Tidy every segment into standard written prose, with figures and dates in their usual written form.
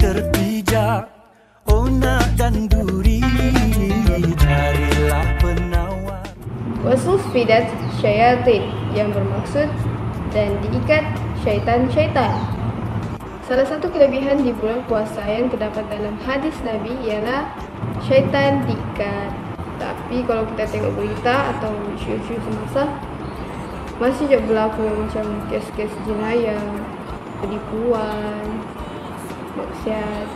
terpijak, onak dan duri, carilah penawar. Wasulfidat syayatin, yang bermaksud dan diikat syaitan-syaitan. Salah satu kelebihan di bulan puasa yang terdapat dalam hadis Nabi ialah syaitan diikat. Tapi kalau kita tengok berita atau isu-isu semasa, masih juga berlaku macam kes-kes jenayah, penipuan, maksiat.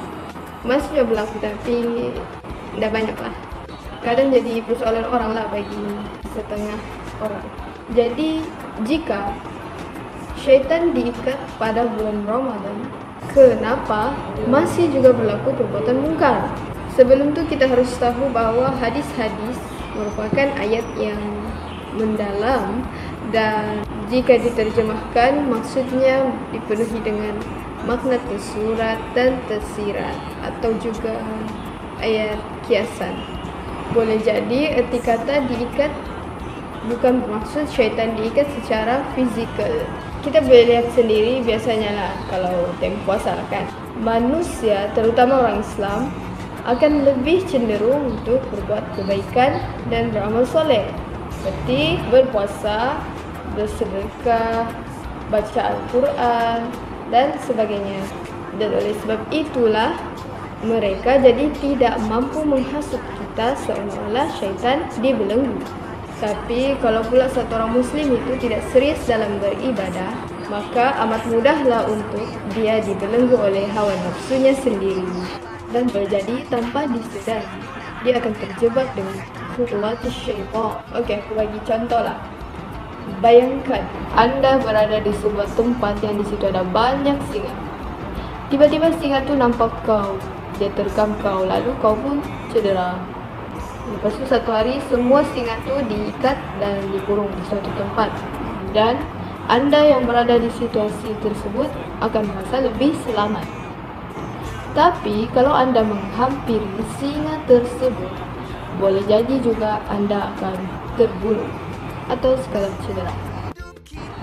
Masih juga berlaku, tapi dah banyak lah. Kadang jadi persoalan orang lah bagi setengah orang. Jadi jika syaitan diikat pada bulan Ramadan, kenapa masih juga berlaku perbuatan mungkar? Sebelum tu kita harus tahu bahawa hadis-hadis merupakan ayat yang mendalam dan jika diterjemahkan maksudnya dipenuhi dengan makna tersurat dan tersirat atau juga ayat kiasan. Boleh jadi erti kata diikat bukan bermaksud syaitan diikat secara fizikal. Kita boleh lihat sendiri biasanya lah kalau tempoh puasa kan, manusia terutama orang Islam akan lebih cenderung untuk berbuat kebaikan dan beramal soleh seperti berpuasa, bersedekah, baca Al-Quran dan sebagainya. Dan oleh sebab itulah mereka jadi tidak mampu menghasut kita seolah-olah syaitan dibelenggu. Tapi kalau pula satu orang Muslim itu tidak serius dalam beribadah, maka amat mudahlah untuk dia dibelenggu oleh hawa nafsunya sendiri. Dan terjadi tanpa disedari, dia akan terjebak dengan khutuwatus syaitan. Okey, aku bagi contoh lah. Bayangkan anda berada di sebuah tempat yang di situ ada banyak singa. Tiba-tiba singa tu nampak kau, dia terkam kau, lalu kau pun cedera. Lepas tu satu hari semua singa tu diikat dan dikurung di suatu tempat. Dan anda yang berada di situasi tersebut akan merasa lebih selamat. Tapi kalau anda menghampiri singa tersebut, boleh jadi juga anda akan terbunuh atau sekadar cedera.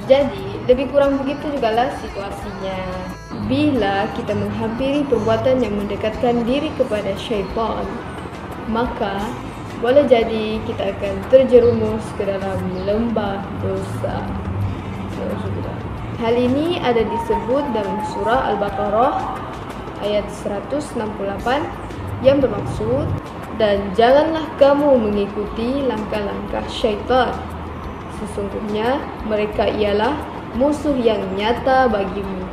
Jadi lebih kurang begitu jugalah situasinya bila kita menghampiri perbuatan yang mendekatkan diri kepada syaitan, maka boleh jadi kita akan terjerumus ke dalam lembah dosa. Hal ini ada disebut dalam surah Al-Baqarah ayat 168 yang bermaksud, dan janganlah kamu mengikuti langkah-langkah syaitan. Sesungguhnya mereka ialah musuh yang nyata bagimu.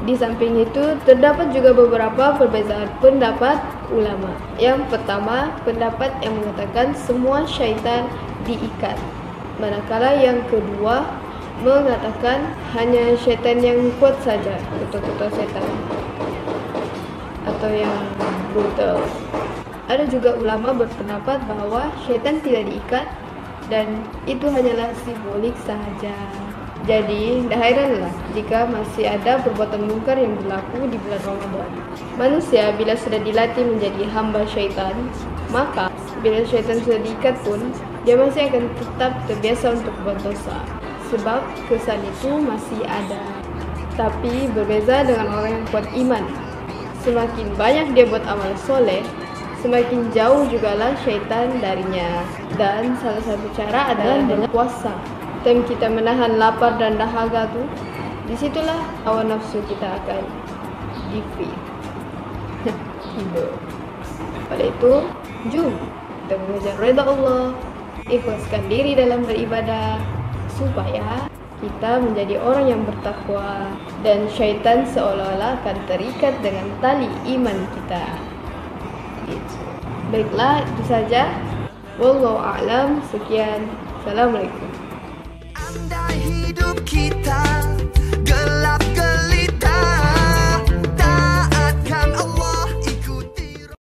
Di samping itu, terdapat juga beberapa perbezaan pendapat ulama. Yang pertama, pendapat yang mengatakan semua syaitan diikat. Manakala yang kedua, mengatakan hanya syaitan yang kuat saja, betul-betul syaitan atau yang brutal. Ada juga ulama berpendapat bahawa syaitan tidak diikat dan itu hanyalah simbolik sahaja. Jadi, dah hairanlah jika masih ada perbuatan mungkar yang berlaku di bulan Ramadan. Manusia bila sudah dilatih menjadi hamba syaitan, maka bila syaitan sudah diikat pun, dia masih akan tetap terbiasa untuk berbuat dosa. Sebab kesan itu masih ada. Tapi berbeza dengan orang yang kuat iman. Semakin banyak dia buat amal soleh, semakin jauh jugalah syaitan darinya. Dan salah satu cara adalah dengan puasa. Time kita menahan lapar dan dahaga tu, disitulah hawa nafsu kita akan defeat. Hidup. Oleh itu, jom kita mengejar redha Allah, ikhlaskan diri dalam beribadah supaya kita menjadi orang yang bertakwa dan syaitan seolah-olah akan terikat dengan tali iman kita. Baiklah, itu saja. Wallahu a'lam. Sekian. Assalamualaikum.